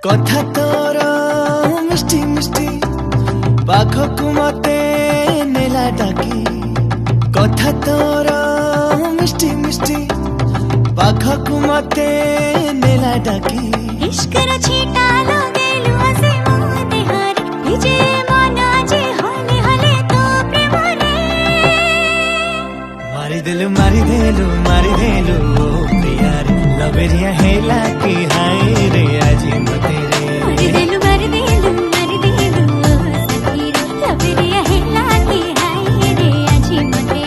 कथा तोर मिष्टी मिष्टी पाखकु मते नेला डाकी कथा तोर मिष्टी मिष्टी पाखकु मते नेला डाकी इश्कर छीटा लगेलु आसे मोते हारे विजे मन जे हले हले तो प्रेम रे मारी देलु ओ प्रिया रे लबेरिया हेला की हाय रे आजी मते रे मारी देलु ओ सखी रे लबेरिया हेला की हाय रे आजी मते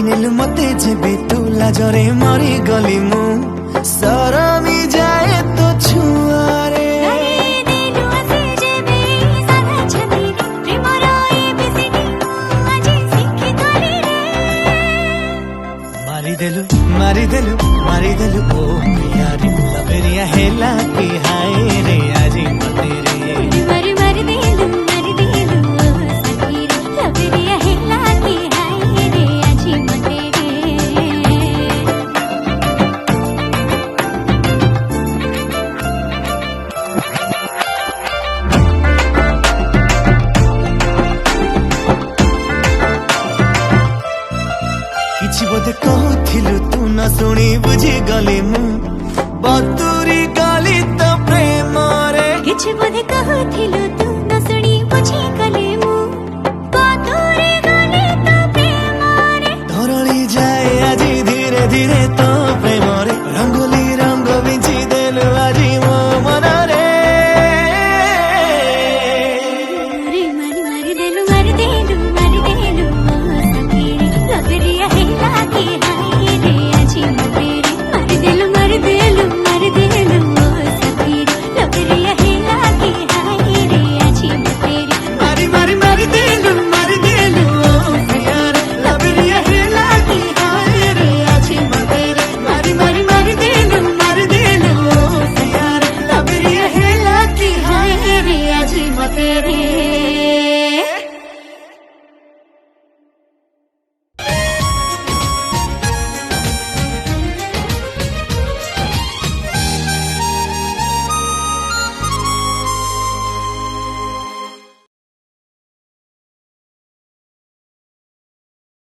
नेलु मते जेबे तू लाजरे मरी गली मु सरमी जाए तो छुआरे मारी देलु ओ प्रिया रे लबेरिया हेला की हाय रे आजी मते रे मारी देलु ओ सखी रे लबेरिया हेला की हाय रे आजी मते किछि बोधे कहूथिलु तू न शुणी बुझी गली मु